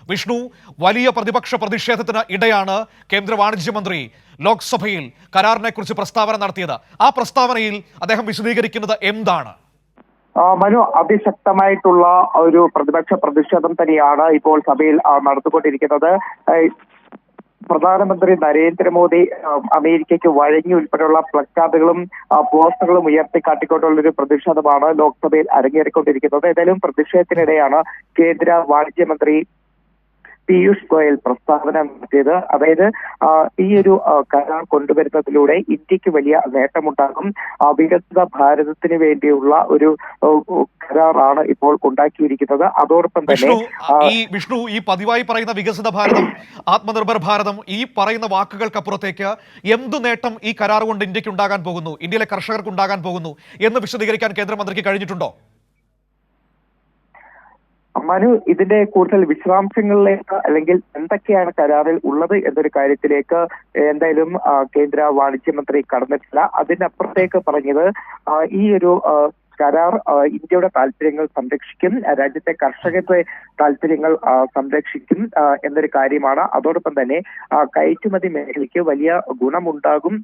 വിഷ്ണു, വലിയ പ്രതിപക്ഷ പ്രതിഷേധത്തിന് ഇടെയാണ് കേന്ദ്ര വാണിജ്യമന്ത്രി ലോക്സഭയിൽ കരാറിനെ കുറിച്ച് പ്രസ്താവന നടത്തിയത്. ആ പ്രസ്താവനയിൽ അദ്ദേഹം വിശദീകരിക്കുന്നത് എന്താണ്? മനു, അതിശക്തമായിട്ടുള്ള ഒരു പ്രതിപക്ഷ പ്രതിഷേധം തന്നെയാണ് ഇപ്പോൾ സഭയിൽ നടന്നുകൊണ്ടിരിക്കുന്നത്. പ്രധാനമന്ത്രി നരേന്ദ്രമോദി അമേരിക്കയ്ക്ക് വഴങ്ങി ഉൾപ്പെടെയുള്ള പ്ലക്കാർഡുകളും പോസ്റ്ററുകളും ഉയർത്തിക്കാട്ടിക്കൊണ്ടുള്ള ഒരു പ്രതിഷേധമാണ് ലോക്സഭയിൽ അരങ്ങേറിക്കൊണ്ടിരിക്കുന്നത്. ഏതായാലും പ്രതിഷേധത്തിനിടെയാണ് കേന്ദ്ര വാണിജ്യമന്ത്രി പീയൂഷ് ഗോയൽ പ്രസ്താവന നടത്തിയത്. അതായത് ഈ ഒരു കരാർ കൊണ്ടുവരുന്നതിലൂടെ ഇന്ത്യക്ക് വലിയ നേട്ടമുണ്ടാകും, വികസിത ഭാരതത്തിന് വേണ്ടിയുള്ള ഒരു കരാറാണ് ഇപ്പോൾ ഉണ്ടാക്കിയിരിക്കുന്നത്. അതോടൊപ്പം തന്നെ വിഷ്ണു, ഈ പതിവായി പറയുന്ന വികസിത ഭാരതം, ആത്മനിർഭർ ഭാരതം, ഈ പറയുന്ന വാക്കുകൾക്കപ്പുറത്തേക്ക് എന്തു നേട്ടം ഈ കരാർ കൊണ്ട് ഇന്ത്യക്ക് ഉണ്ടാകാൻ പോകുന്നു, ഇന്ത്യയിലെ കർഷകർക്ക് ഉണ്ടാകാൻ പോകുന്നു എന്ന് വിശദീകരിക്കാൻ കേന്ദ്രമന്ത്രിക്ക് കഴിഞ്ഞിട്ടുണ്ടോ? മനു, ഇതിന്റെ കൂടുതൽ വിശദാംശങ്ങളിലേക്ക് അല്ലെങ്കിൽ എന്തൊക്കെയാണ് കരാറിൽ ഉള്ളത് എന്നൊരു കാര്യത്തിലേക്ക് എന്തായാലും കേന്ദ്ര വാണിജ്യമന്ത്രി കടന്നിട്ടില്ല. അതിനപ്പുറത്തേക്ക് പറഞ്ഞത് ഈ ഒരു കരാർ ഇന്ത്യയുടെ താല്പര്യങ്ങൾ സംരക്ഷിക്കും, രാജ്യത്തെ കർഷകരുടെ താല്പര്യങ്ങൾ സംരക്ഷിക്കും എന്നൊരു കാര്യമാണ്. അതോടൊപ്പം തന്നെ കയറ്റുമതി മേഖലയ്ക്ക് വലിയ ഗുണമുണ്ടാകും,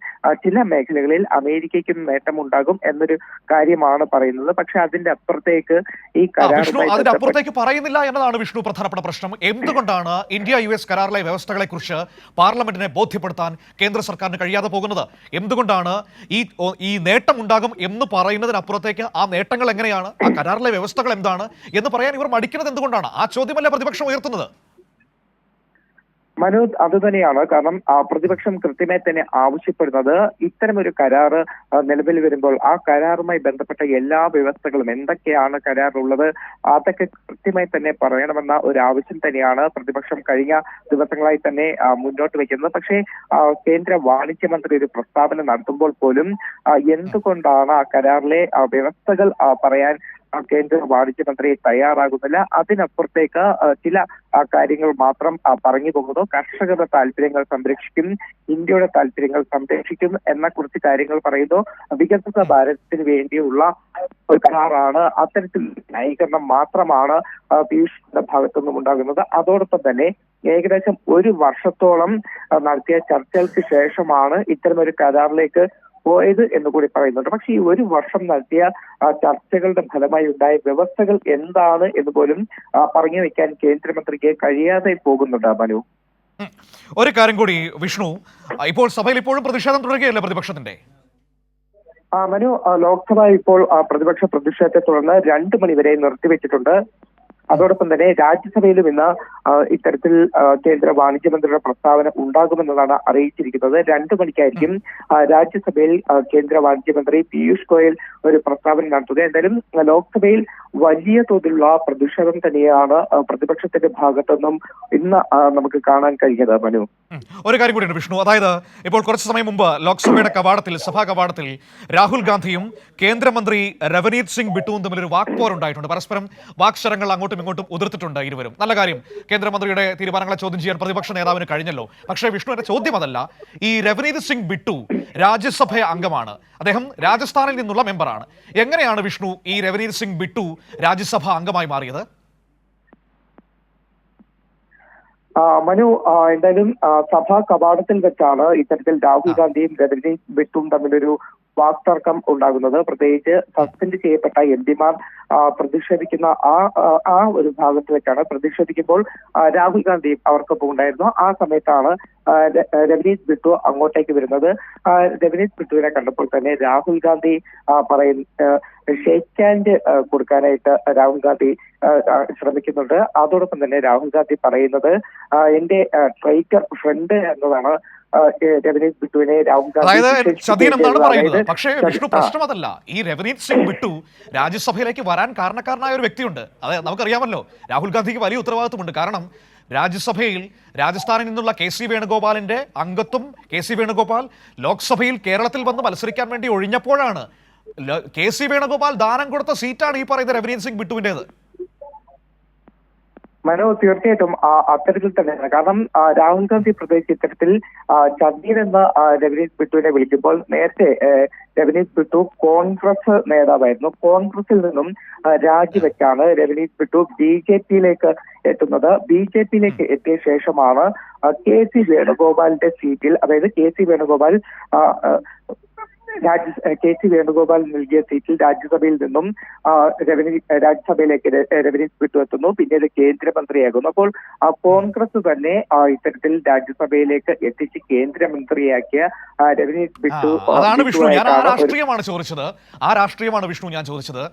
ചില മേഖലകളിൽ അമേരിക്കയ്ക്കും നേട്ടമുണ്ടാകും എന്നൊരു കാര്യമാണ് പറയുന്നത്. പക്ഷെ അതിന്റെ അപ്പുറത്തേക്ക് ഈ കരാറുമായി പറയുന്നില്ല എന്നതാണ് വിഷ്ണു പ്രധാനപ്പെട്ട പ്രശ്നം. എന്തുകൊണ്ടാണ് ഇന്ത്യ US കരാറിലെ വ്യവസ്ഥകളെ കുറിച്ച് പാർലമെന്റിനെ ബോധ്യപ്പെടുത്താൻ കേന്ദ്ര സർക്കാരിന് കഴിയാതെ പോകുന്നത്? എന്തുകൊണ്ടാണ് ഈ നേട്ടം ഉണ്ടാകും എന്ന് പറയുന്നതിനപ്പുറത്തേക്ക് ആ നേട്ടങ്ങൾ എങ്ങനെയാണ്, ആ കരാറിലെ വ്യവസ്ഥകൾ എന്താണ് എന്ന് പറയാൻ ഇവർ മടിക്കുന്നത് എന്തുകൊണ്ടാണ്? ആ ചോദ്യമല്ല പ്രതിപക്ഷം ഉയർത്തുന്നത്. മനു, അത് തന്നെയാണ്. കാരണം പ്രതിപക്ഷം കൃത്യമായി തന്നെ ആവശ്യപ്പെടുന്നത് ഇത്തരമൊരു കരാറ് നിലവിൽ വരുമ്പോൾ ആ കരാറുമായി ബന്ധപ്പെട്ട എല്ലാ വ്യവസ്ഥകളും എന്തൊക്കെയാണ് കരാറിലുള്ളത് അതൊക്കെ കൃത്യമായി തന്നെ പറയണമെന്ന ഒരു ആവശ്യം തന്നെയാണ് പ്രതിപക്ഷം കഴിഞ്ഞ ദിവസങ്ങളായി തന്നെ മുന്നോട്ട് വയ്ക്കുന്നത്. പക്ഷേ കേന്ദ്ര വാണിജ്യമന്ത്രി ഒരു പ്രസ്താവന നടത്തുമ്പോൾ പോലും എന്തുകൊണ്ടാണ് ആ കരാറിലെ വ്യവസ്ഥകൾ പറയാൻ കേന്ദ്ര വാണിജ്യമന്ത്രി തയ്യാറാകുന്നില്ല. അതിനപ്പുറത്തേക്ക് ചില കാര്യങ്ങൾ മാത്രം പറഞ്ഞു പോകുന്നു. കർഷകരുടെ താല്പര്യങ്ങൾ സംരക്ഷിക്കും, ഇന്ത്യയുടെ താല്പര്യങ്ങൾ സംരക്ഷിക്കും എന്ന കുറച്ച് കാര്യങ്ങൾ പറയുന്നു. വികസിത ഭാരതത്തിന് വേണ്ടിയുള്ള ഒരു കരാറാണ്, അത്തരത്തിൽ ന്യായീകരണം മാത്രമാണ് പീയൂഷിന്റെ ഭാഗത്തുനിന്നും ഉണ്ടാകുന്നത്. അതോടൊപ്പം തന്നെ ഏകദേശം ഒരു വർഷത്തോളം നടത്തിയ ചർച്ചകൾക്ക് ശേഷമാണ് ഇത്തരമൊരു കരാറിലേക്ക് പോയത് എന്ന് കൂടി പറയുന്നുണ്ട്. പക്ഷേ ഈ ഒരു വർഷം നടത്തിയ ചർച്ചകളുടെ ഫലമായി ഉണ്ടായ വ്യവസ്ഥകൾ എന്താണ് എന്ന് പോലും പറഞ്ഞു വെക്കാൻ കേന്ദ്രമന്ത്രിക്ക് കഴിയാതെ പോകുന്നുണ്ട്. മനു, ഒരു കാര്യം കൂടി വിഷ്ണു, ഇപ്പോൾ സഭയിൽ ഇപ്പോഴും പ്രതിഷേധം തുടരുകയല്ലേ പ്രതിപക്ഷത്തിന്റെ? മനു, ലോക്സഭ ഇപ്പോൾ പ്രതിപക്ഷ പ്രതിഷേധത്തെ തുടർന്ന് 2 മണിവരെ നിർത്തിവെച്ചിട്ടുണ്ട്. അതോടൊപ്പം തന്നെ രാജ്യസഭയിലും ഇന്ന് ഇത്തരത്തിൽ കേന്ദ്ര വാണിജ്യമന്ത്രിയുടെ പ്രസ്താവന ഉണ്ടാകുമെന്നതാണ് അറിയിച്ചിരിക്കുന്നത്. 2 മണിക്കായിരിക്കും രാജ്യസഭയിൽ കേന്ദ്ര വാണിജ്യമന്ത്രി പീയൂഷ് ഗോയൽ ഒരു പ്രസ്താവന നടത്തുക. എന്തായാലും ലോക്സഭയിൽ വലിയ തോതിലുള്ള പ്രതിഷേധം തന്നെയാണ് പ്രതിപക്ഷത്തിന്റെ ഭാഗത്തുനിന്നും ഇന്ന് നമുക്ക് കാണാൻ കഴിഞ്ഞത്. മനു, ഒരു കാര്യം കൂടിയുണ്ട് വിഷ്ണു, അതായത് ഇപ്പോൾ കുറച്ച് സമയം മുമ്പ് ലോക്സഭയുടെ കവാടത്തിൽ, സഭാ കവാടത്തിൽ രാഹുൽ ഗാന്ധിയും കേന്ദ്രമന്ത്രി രവനീത് സിംഗ് ബിട്ടുവും തമ്മിലൊരു വാക്പോരുണ്ടായിട്ടുണ്ട്. പരസ്പരം വാക്ശരങ്ങൾ അങ്ങോട്ടും ഇങ്ങോട്ടും ഉതിർത്തിട്ടുണ്ട് ഇരുവരും. നല്ല കാര്യം, കേന്ദ്രമന്ത്രിയുടെ തീരുമാനങ്ങളെ ചോദ്യം ചെയ്യാൻ പ്രതിപക്ഷ നേതാവിന് കഴിഞ്ഞല്ലോ. പക്ഷേ വിഷ്ണുവിന്റെ ചോദ്യം അതല്ല. ഈ രവനീത് സിംഗ് ബിട്ടു രാജ്യസഭ അംഗമാണ്, അദ്ദേഹം രാജസ്ഥാനിൽ നിന്നുള്ള മെമ്പറാണ്. എങ്ങനെയാണ് വിഷ്ണു ഈ രവനീത് സിംഗ് ബിട്ടു രാജ്യസഭ അംഗമായി മാറിയത്? മനു, എന്തായാലും സഭാ കവാടത്തിൽ വെച്ചാണ് ഇത്തരത്തിൽ രാഹുൽ ഗാന്ധിയും രവനീത് ബിട്ടുവും തമ്മിലൊരു വാക്തർക്കം ഉണ്ടാകുന്നത്. പ്രത്യേകിച്ച് സസ്പെൻഡ് ചെയ്യപ്പെട്ട എംപിമാർ പ്രതിഷേധിക്കുന്ന ആ ഒരു ഭാഗത്ത് വെച്ചാണ്. പ്രതിഷേധിക്കുമ്പോൾ രാഹുൽ ഗാന്ധി അവർക്കൊപ്പം ഉണ്ടായിരുന്നു. ആ സമയത്താണ് രവനീത് ബിട്ടു അങ്ങോട്ടേക്ക് വരുന്നത്. രവനീത് ബിട്ടുവിനെ കണ്ടപ്പോൾ തന്നെ രാഹുൽ ഗാന്ധി ഷേക്ക് ഹാൻഡ് കൊടുക്കാനായിട്ട് രാഹുൽ ഗാന്ധി ശ്രമിക്കുന്നുണ്ട്. അതോടൊപ്പം തന്നെ രാഹുൽ ഗാന്ധി പറയുന്നത് എന്റെ ട്രൈറ്റർ ഫ്രണ്ട് എന്നതാണ് രവനീത് ബിട്ടുവിനെ രാഹുൽ ഗാന്ധി. പക്ഷേ വിഷ്ണു, പ്രശ്നം അതല്ല. ഈ രവനീത് സിംഗ് ബിട്ടു രാജ്യസഭയിലേക്ക് വരാൻ കാരണക്കാരനായ ഒരു വ്യക്തിയുണ്ട്. അതായത് നമുക്കറിയാമല്ലോ, രാഹുൽ ഗാന്ധിക്ക് വലിയ ഉത്തരവാദിത്വമുണ്ട്. കാരണം രാജ്യസഭയിൽ രാജസ്ഥാനിൽ നിന്നുള്ള KC വേണുഗോപാലിന്റെ അംഗത്വം, KC വേണുഗോപാൽ ലോക്സഭയിൽ കേരളത്തിൽ വന്ന് മത്സരിക്കാൻ വേണ്ടി ഒഴിഞ്ഞപ്പോഴാണ് KC വേണുഗോപാൽ ദാനം കൊടുത്ത സീറ്റാണ് ഈ പറയുന്ന രവനീത് സിംഗ് ബിട്ടുവിൻ്റെത്. മനോ തീർച്ചയായിട്ടും അത്തരത്തിൽ തന്നെയാണ്. കാരണം രാഹുൽ ഗാന്ധി പ്രത്യേകിച്ച് ഇത്തരത്തിൽ ചതീൻ എന്ന രവനീത് ബിട്ടുവിനെ വിളിക്കുമ്പോൾ നേരത്തെ രവനീത് ബിട്ടു കോൺഗ്രസ് നേതാവായിരുന്നു. കോൺഗ്രസിൽ നിന്നും രാജിവെച്ചാണ് രവനീത് ബിട്ടു BJP-യിലേക്ക് എത്തുന്നത്. BJP-യിലേക്ക് എത്തിയ ശേഷമാണ് KC വേണുഗോപാലിന്റെ സീറ്റിൽ, അതായത് KC വേണുഗോപാൽ നൽകിയ സീറ്റിൽ രാജ്യസഭയിൽ നിന്നും രാജ്യസഭയിലേക്ക് രവനീത് ബിട്ടു എത്തുന്നു. പിന്നീട് കേന്ദ്രമന്ത്രിയാകുന്നു. അപ്പോൾ കോൺഗ്രസ് തന്നെ ഇത്തരത്തിൽ രാജ്യസഭയിലേക്ക് എത്തിച്ച് കേന്ദ്രമന്ത്രിയാക്കിയ രവനീത് ബിട്ടു അതാണ് വിഷ്ണു, ഞാൻ ആ രാഷ്ട്രീയമാണ് വിഷ്ണു ഞാൻ ചോദിച്ചത്.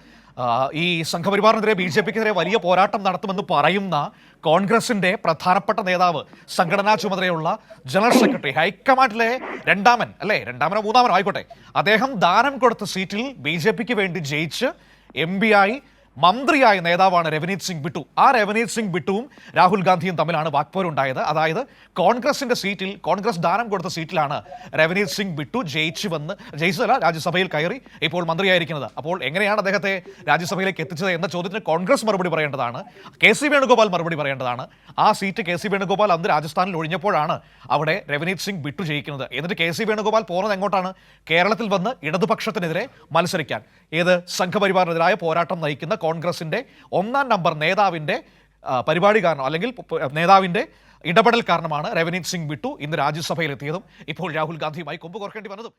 ഈ സംഘപരിവാറിനെതിരെ BJP-ക്കെതിരെ വലിയ പോരാട്ടം നടത്തുമെന്ന് പറയുന്ന കോൺഗ്രസിന്റെ പ്രധാനപ്പെട്ട നേതാവ്, സംഘടനാ ചുമതലയുള്ള ജനറൽ സെക്രട്ടറി, ഹൈക്കമാൻഡിലെ രണ്ടാമനോ മൂന്നാമനോ ആയിക്കോട്ടെ, അദ്ദേഹം ദാനം കൊടുത്ത സീറ്റിൽ BJP-ക്ക് വേണ്ടി ജയിച്ച് MP ആയി മന്ത്രിയായ നേതാവാണ് രവനീത് സിംഗ് ബിട്ടു. ആ രവനീത് സിംഗ് ബിട്ടുവും രാഹുൽ ഗാന്ധിയും തമ്മിലാണ് വാക്പോരുണ്ടായത്. അതായത് കോൺഗ്രസിന്റെ സീറ്റിൽ, കോൺഗ്രസ് ദാനം കൊടുത്ത സീറ്റിലാണ് രവനീത് സിംഗ് ബിട്ടു ജയിച്ചതല്ല, രാജ്യസഭയിൽ കയറി ഇപ്പോൾ മന്ത്രിയായിരിക്കുന്നത്. അപ്പോൾ എങ്ങനെയാണ് അദ്ദേഹത്തെ രാജ്യസഭയിലേക്ക് എത്തിച്ചത് എന്ന ചോദ്യത്തിന് കോൺഗ്രസ് മറുപടി പറയേണ്ടതാണ്, KC വേണുഗോപാൽ മറുപടി പറയേണ്ടതാണ്. ആ സീറ്റ് KC വേണുഗോപാൽ അന്ന് രാജസ്ഥാനിൽ ഒഴിഞ്ഞപ്പോഴാണ് അവിടെ രവനീത് സിംഗ് ബിട്ടു ജയിക്കുന്നത്. എന്നിട്ട് KC വേണുഗോപാൽ പോകുന്നത് എങ്ങോട്ടാണ്? കേരളത്തിൽ വന്ന് ഇടതുപക്ഷത്തിനെതിരെ മത്സരിക്കാൻ, ഏത് സംഘപരിവാറിനെതിരായ പോരാട്ടം നയിക്കുന്ന കോൺഗ്രസിന്റെ 1-ാം നമ്പർ നേതാവിന്റെ പരിപാടി കാരണം, അല്ലെങ്കിൽ നേതാവിന്റെ ഇടപെടൽ കാരണമാണ് രവനീത് സിംഗ് ബിട്ടു ഇന്ന് രാജ്യസഭയിൽ എത്തിയതും ഇപ്പോൾ രാഹുൽ ഗാന്ധിയുമായി കൊമ്പ് കോർക്കേണ്ടി വന്നതും.